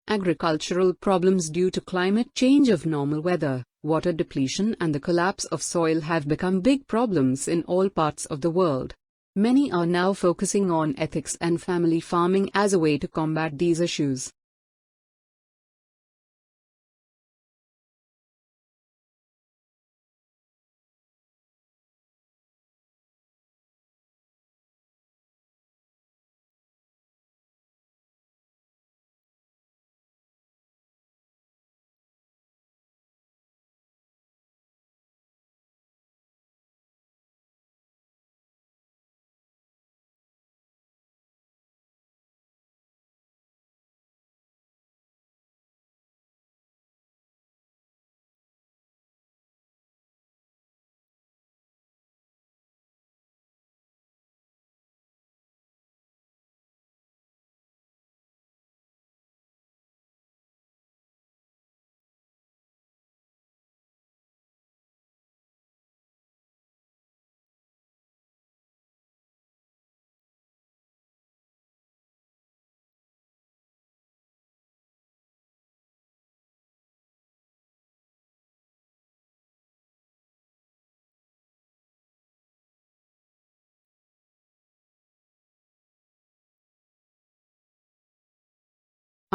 Agricultural problems due to climate change of normal weather, water depletion and the collapse of soil have become big problems in all parts of the world. Many are now focusing on ethics and family farming as a way to combat these issues.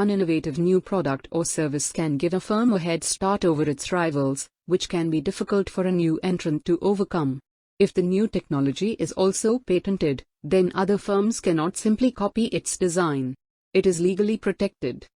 An innovative new product or service can give a firm a head start over its rivals, which can be difficult for a new entrant to overcome. If the new technology is also patented, then other firms cannot simply copy its design. It is legally protected.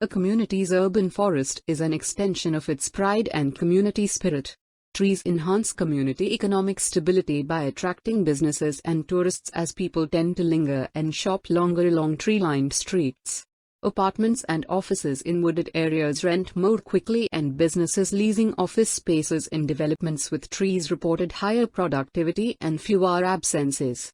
A community's urban forest is an extension of its pride and community spirit. Trees enhance community economic stability by attracting businesses and tourists as people tend to linger and shop longer along tree-lined streets. Apartments and offices in wooded areas rent more quickly, and businesses leasing office spaces in developments with trees reported higher productivity and fewer absences.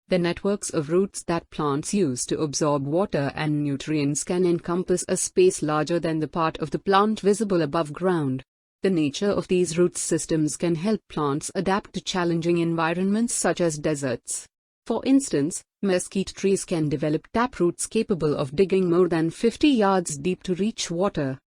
The networks of roots that plants use to absorb water and nutrients can encompass a space larger than the part of the plant visible above ground. The nature of these root systems can help plants adapt to challenging environments such as deserts. For instance, mesquite trees can develop taproots capable of digging more than 50 yards deep to reach water.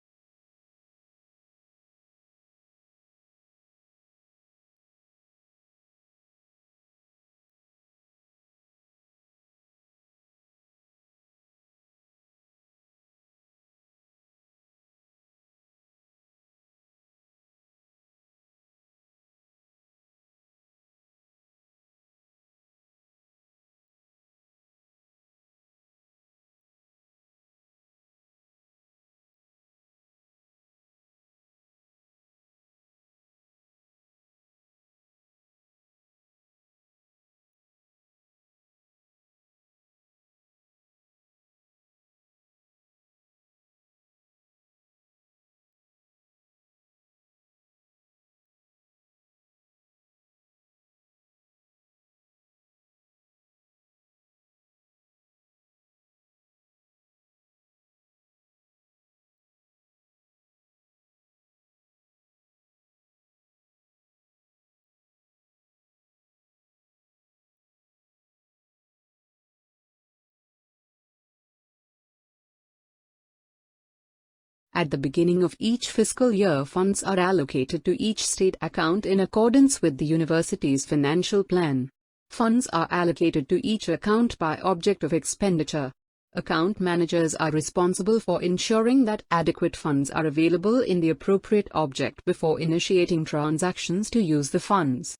At the beginning of each fiscal year, funds are allocated to each state account in accordance with the university's financial plan. Funds are allocated to each account by object of expenditure. Account managers are responsible for ensuring that adequate funds are available in the appropriate object before initiating transactions to use the funds.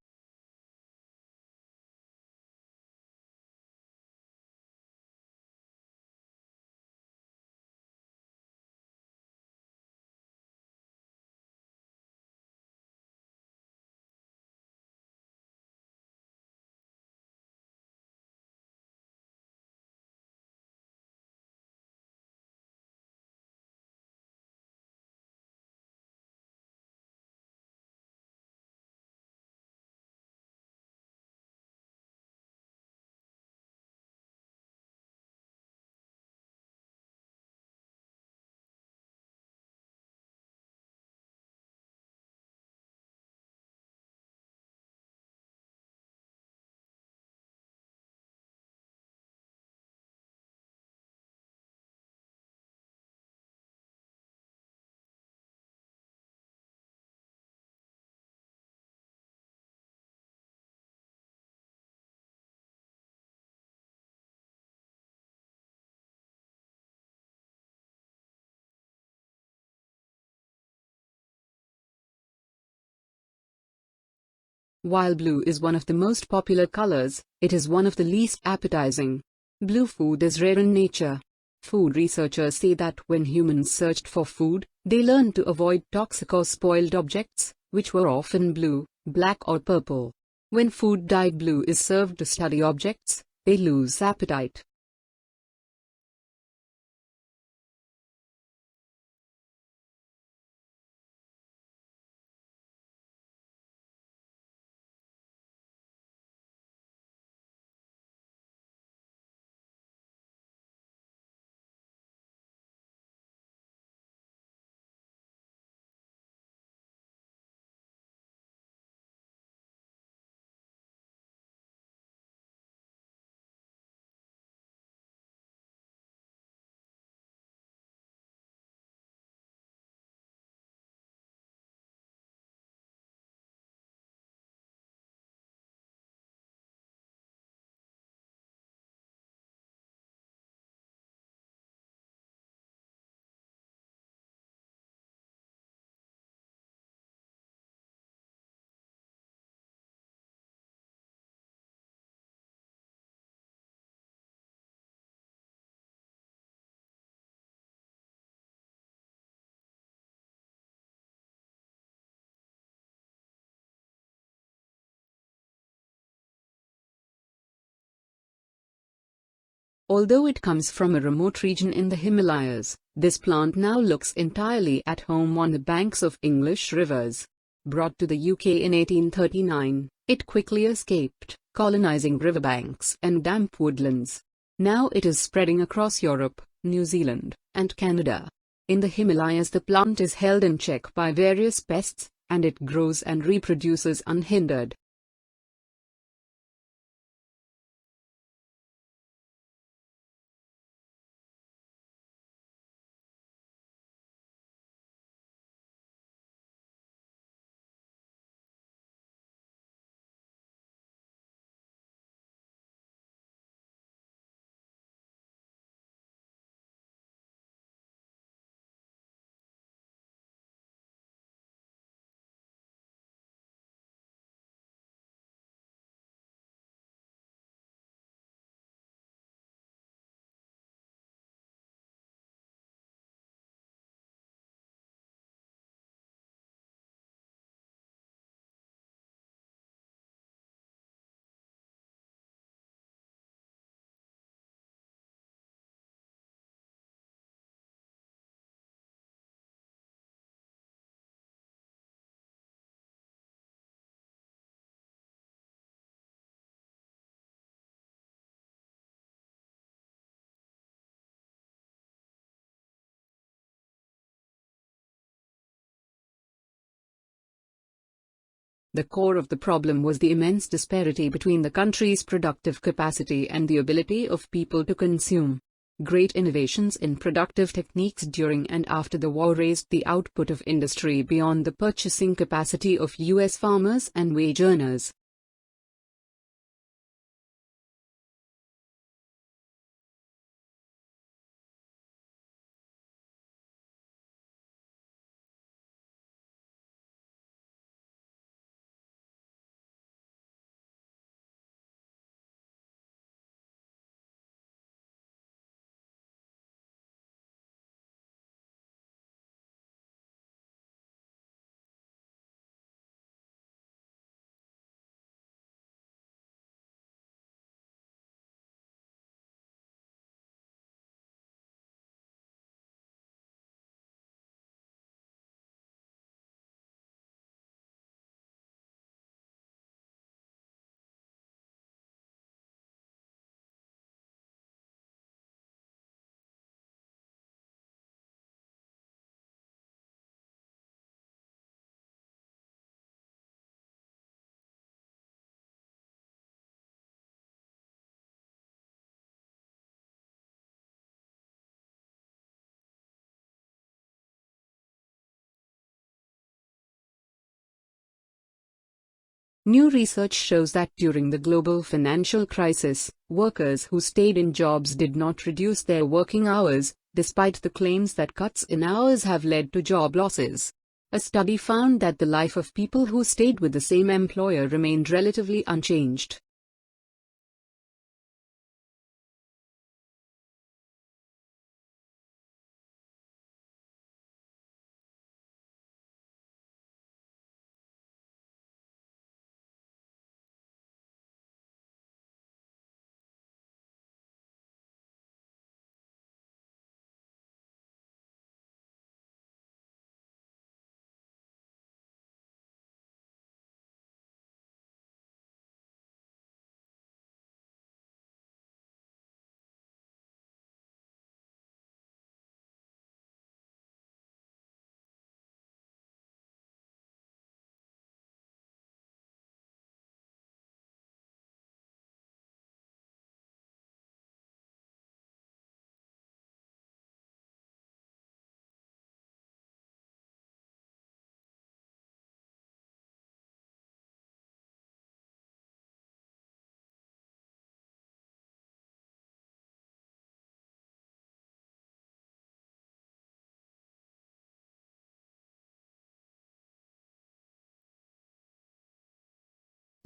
While blue is one of the most popular colors, it is one of the least appetizing. Blue food is rare in nature. Food researchers say that when humans searched for food, they learned to avoid toxic or spoiled objects, which were often blue, black or purple. When food dyed blue is served to study objects, they lose appetite. Although it comes from a remote region in the Himalayas, this plant now looks entirely at home on the banks of English rivers. Brought to the UK in 1839, it quickly escaped, colonizing riverbanks and damp woodlands. Now it is spreading across Europe, New Zealand, and Canada. In the Himalayas, the plant is held in check by various pests, and it grows and reproduces unhindered. The core of the problem was the immense disparity between the country's productive capacity and the ability of people to consume. Great innovations in productive techniques during and after the war raised the output of industry beyond the purchasing capacity of U.S. farmers and wage earners. New research shows that during the global financial crisis, workers who stayed in jobs did not reduce their working hours, despite the claims that cuts in hours have led to job losses. A study found that the life of people who stayed with the same employer remained relatively unchanged.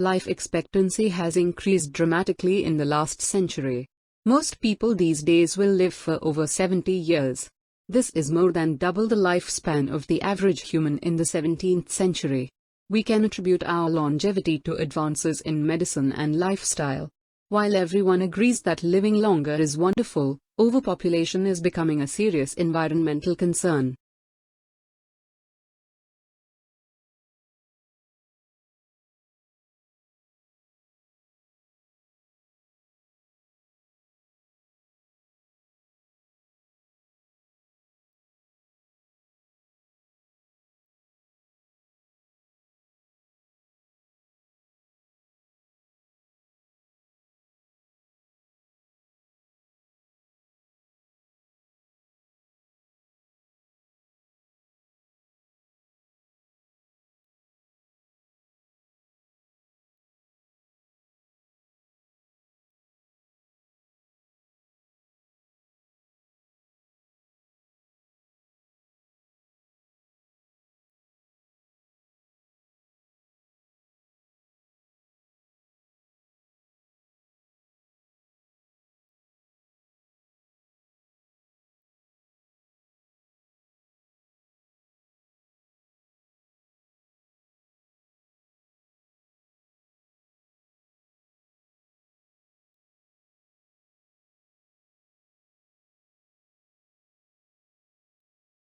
Life expectancy has increased dramatically in the last century. Most people these days will live for over 70 years. This is more than double the lifespan of the average human in the 17th century. We can attribute our longevity to advances in medicine and lifestyle. While everyone agrees that living longer is wonderful, overpopulation is becoming a serious environmental concern.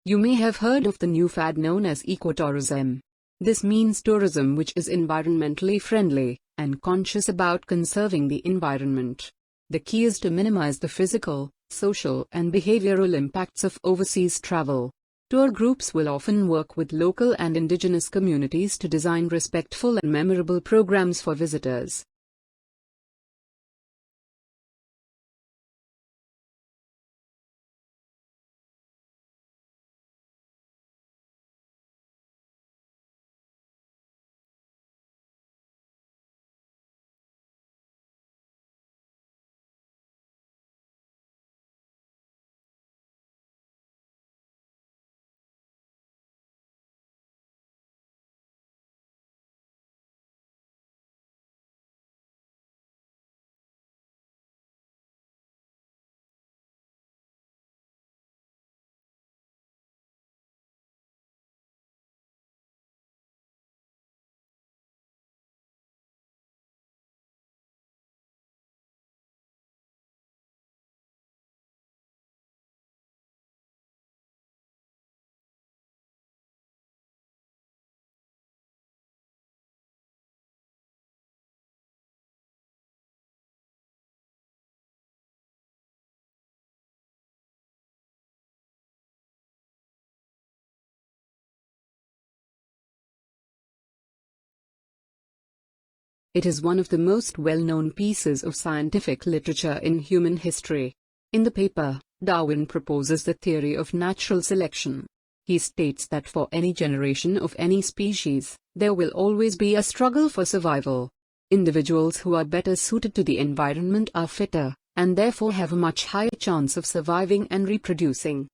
You may have heard of the new fad known as ecotourism. This means tourism which is environmentally friendly and conscious about conserving the environment. The key is to minimize the physical, social, and behavioral impacts of overseas travel. Tour groups will often work with local and indigenous communities to design respectful and memorable programs for visitors. It is one of the most well-known pieces of scientific literature in human history. In the paper, Darwin proposes the theory of natural selection. He states that for any generation of any species, there will always be a struggle for survival. Individuals who are better suited to the environment are fitter, and therefore have a much higher chance of surviving and reproducing.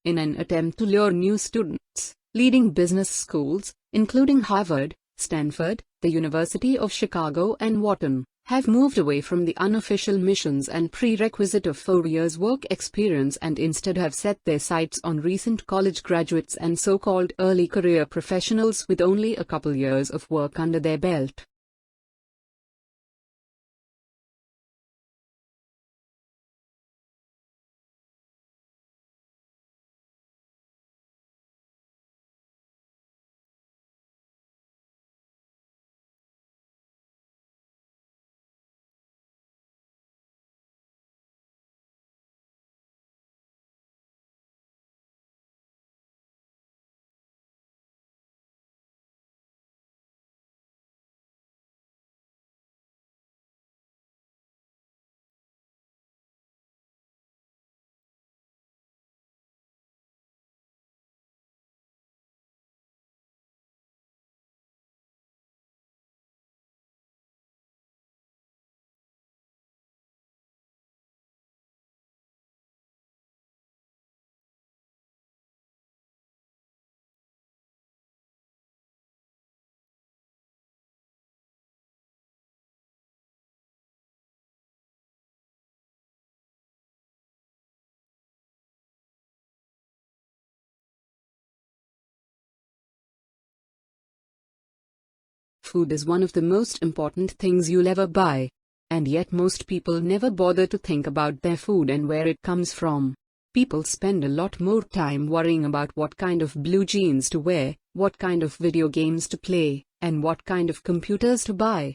In an attempt to lure new students, leading business schools, including Harvard, Stanford, the University of Chicago and Wharton, have moved away from the unofficial missions and prerequisite of 4 years work experience and instead have set their sights on recent college graduates and so-called early career professionals with only a couple years of work under their belt. Food is one of the most important things you'll ever buy. And yet most people never bother to think about their food and where it comes from. People spend a lot more time worrying about what kind of blue jeans to wear, what kind of video games to play, and what kind of computers to buy.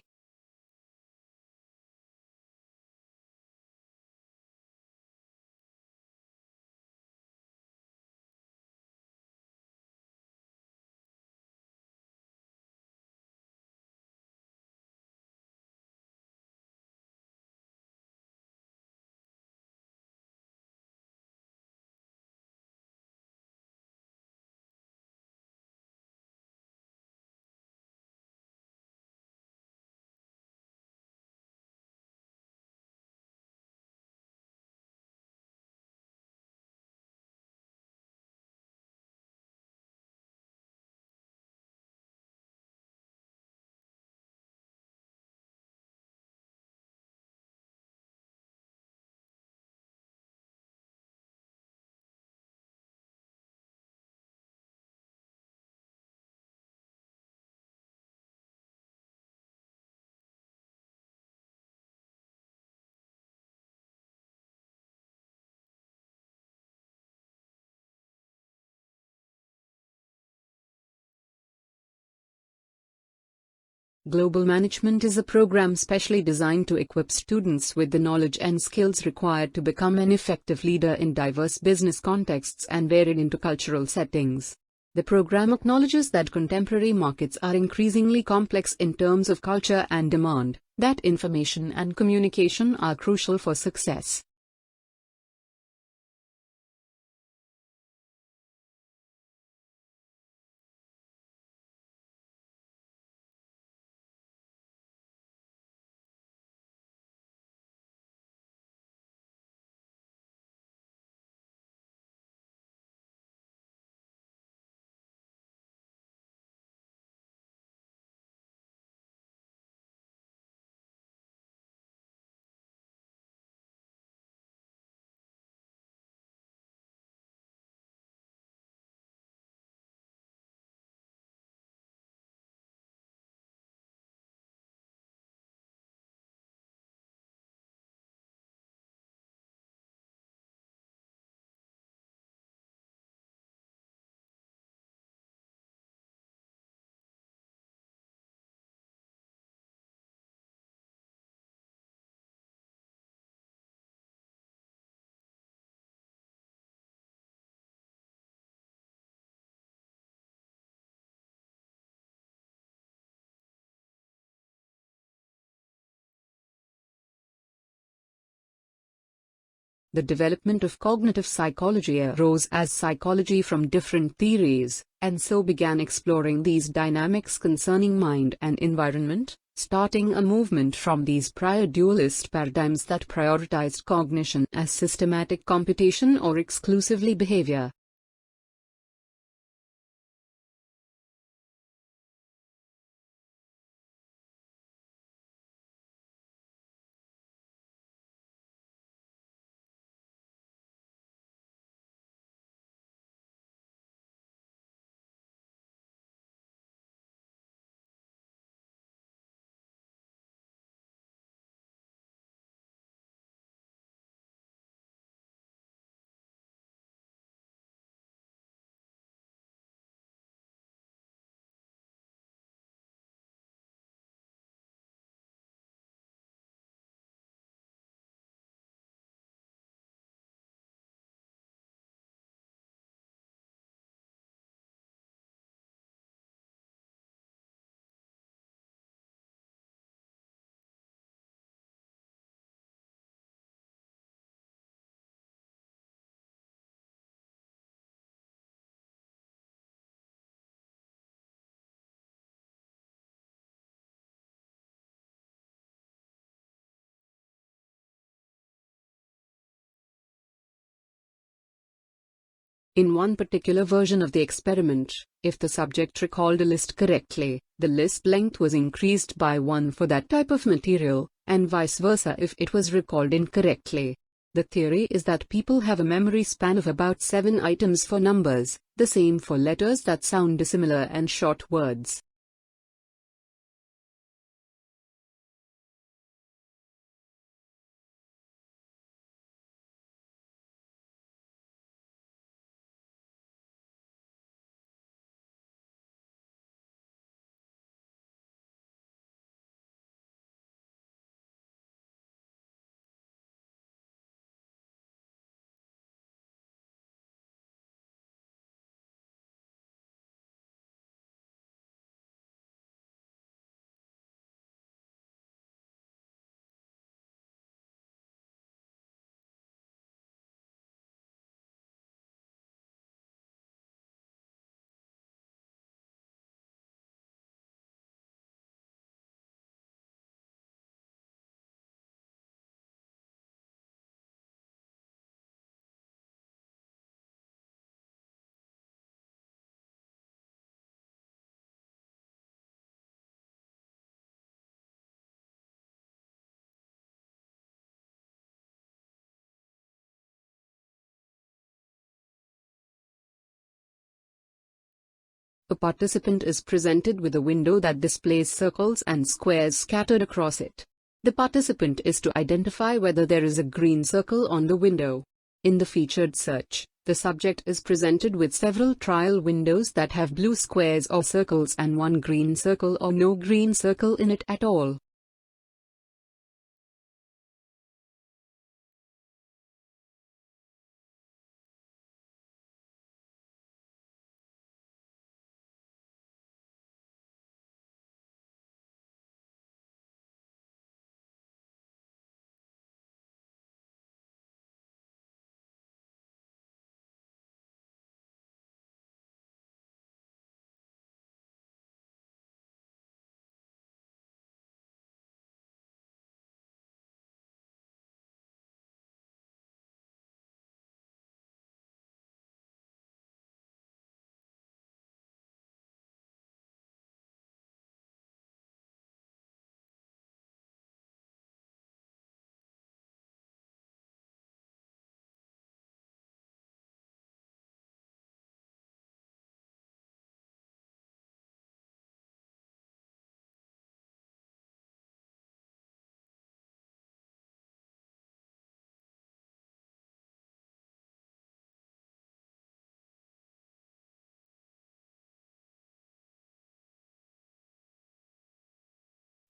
Global Management is a program specially designed to equip students with the knowledge and skills required to become an effective leader in diverse business contexts and varied intercultural settings. The program acknowledges that contemporary markets are increasingly complex in terms of culture and demand, that information and communication are crucial for success. The development of cognitive psychology arose as psychology from different theories, and so began exploring these dynamics concerning mind and environment, starting a movement from these prior dualist paradigms that prioritized cognition as systematic computation or exclusively behavior. In one particular version of the experiment, if the subject recalled a list correctly, the list length was increased by 1 for that type of material, and vice versa if it was recalled incorrectly. The theory is that people have a memory span of about 7 items for numbers, the same for letters that sound dissimilar and short words. A participant is presented with a window that displays circles and squares scattered across it. The participant is to identify whether there is a green circle on the window. In the featured search, the subject is presented with several trial windows that have blue squares or circles and one green circle or no green circle in it at all.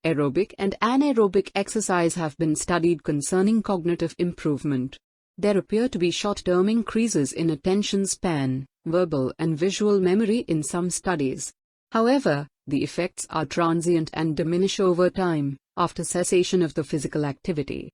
Aerobic and anaerobic exercise have been studied concerning cognitive improvement. There appear to be short-term increases in attention span, verbal and visual memory in some studies. However, the effects are transient and diminish over time, after cessation of the physical activity.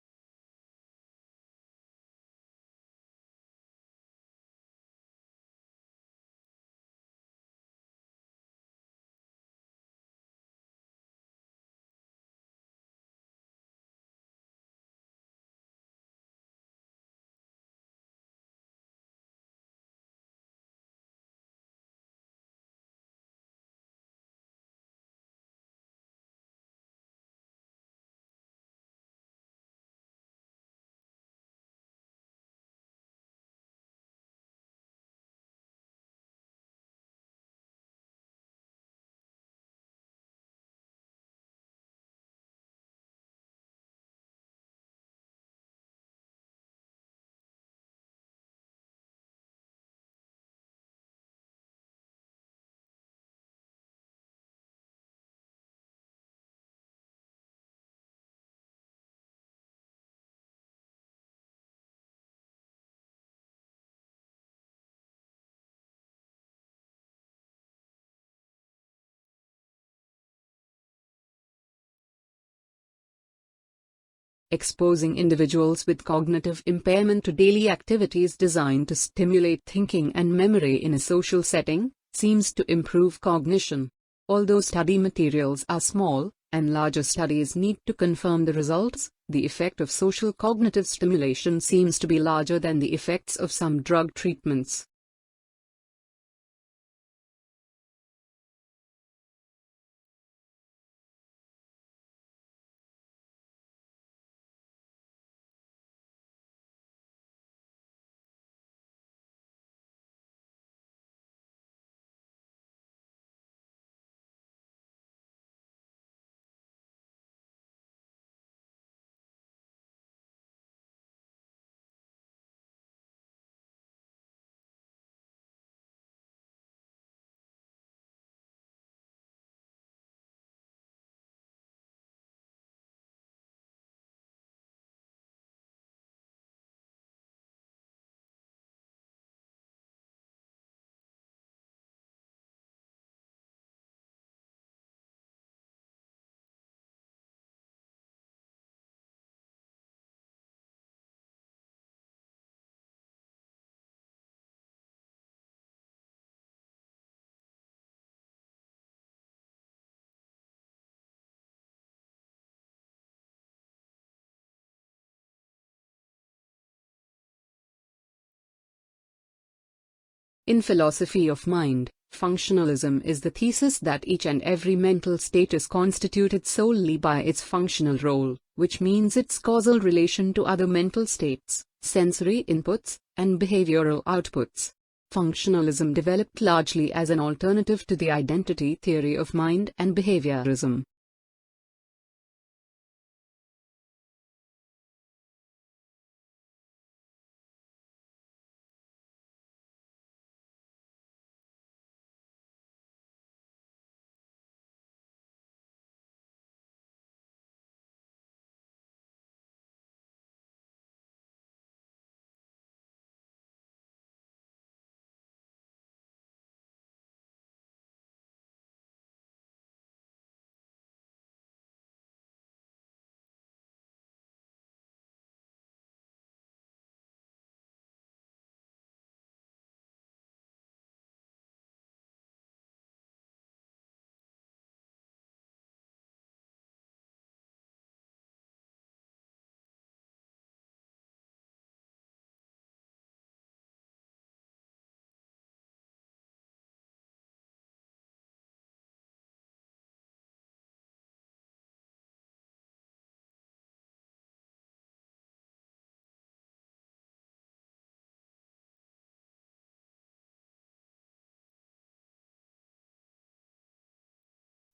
Exposing individuals with cognitive impairment to daily activities designed to stimulate thinking and memory in a social setting seems to improve cognition. Although study materials are small, and larger studies need to confirm the results, the effect of social cognitive stimulation seems to be larger than the effects of some drug treatments. In philosophy of mind, functionalism is the thesis that each and every mental state is constituted solely by its functional role, which means its causal relation to other mental states, sensory inputs, and behavioral outputs. Functionalism developed largely as an alternative to the identity theory of mind and behaviorism.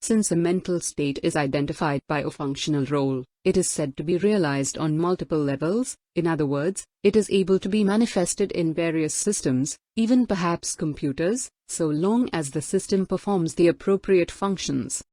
Since a mental state is identified by a functional role, it is said to be realized on multiple levels. In other words, it is able to be manifested in various systems, even perhaps computers, so long as the system performs the appropriate functions.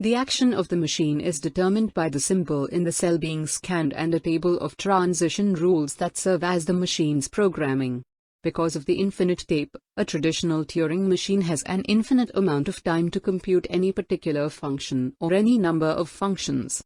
The action of the machine is determined by the symbol in the cell being scanned and a table of transition rules that serve as the machine's programming. Because of the infinite tape, a traditional Turing machine has an infinite amount of time to compute any particular function or any number of functions.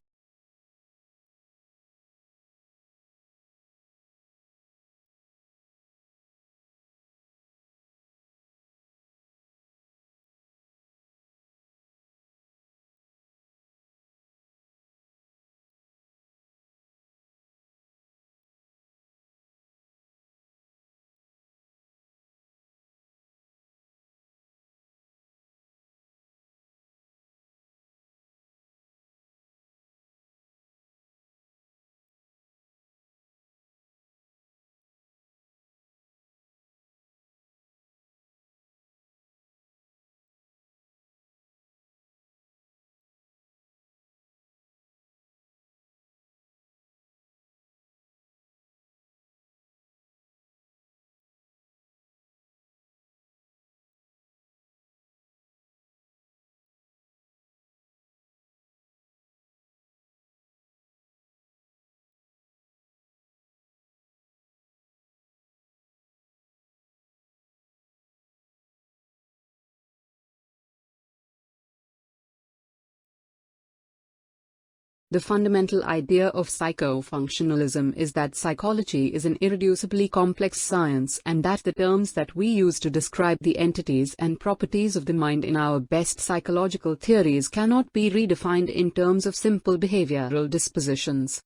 The fundamental idea of psychofunctionalism is that psychology is an irreducibly complex science and that the terms that we use to describe the entities and properties of the mind in our best psychological theories cannot be redefined in terms of simple behavioral dispositions.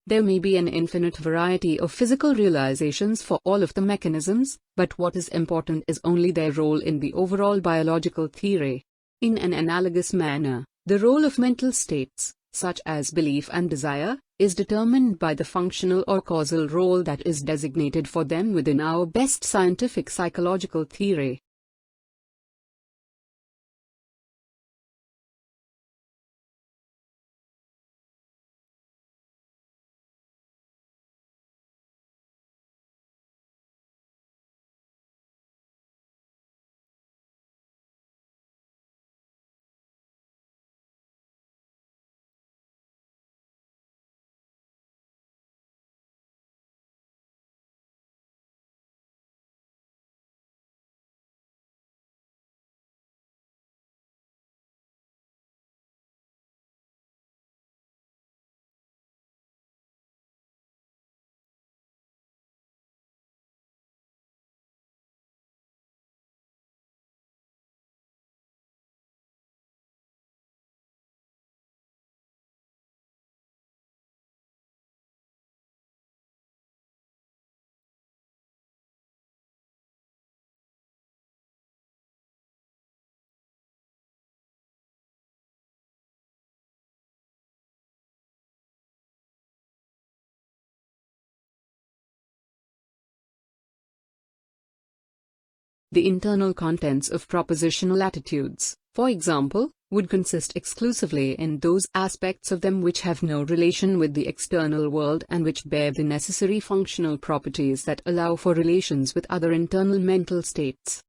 There may be an infinite variety of physical realizations for all of the mechanisms, but what is important is only their role in the overall biological theory. In an analogous manner, the role of mental states, such as belief and desire, is determined by the functional or causal role that is designated for them within our best scientific psychological theory. The internal contents of propositional attitudes, for example, would consist exclusively in those aspects of them which have no relation with the external world and which bear the necessary functional properties that allow for relations with other internal mental states.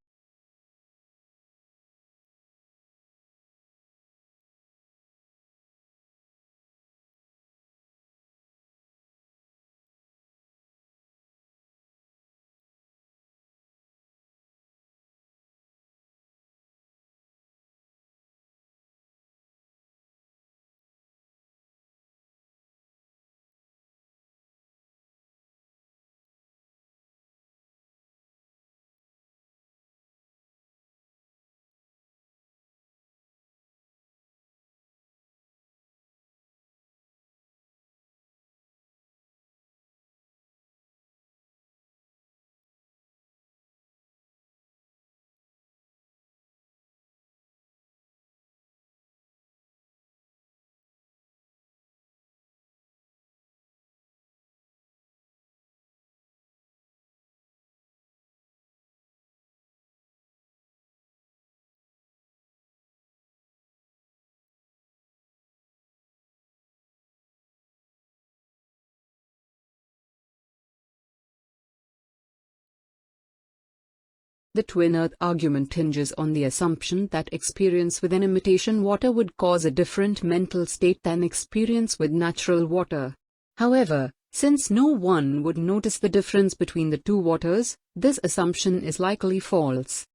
The twin earth argument hinges on the assumption that experience with an imitation water would cause a different mental state than experience with natural water. However, since no one would notice the difference between the two waters, this assumption is likely false.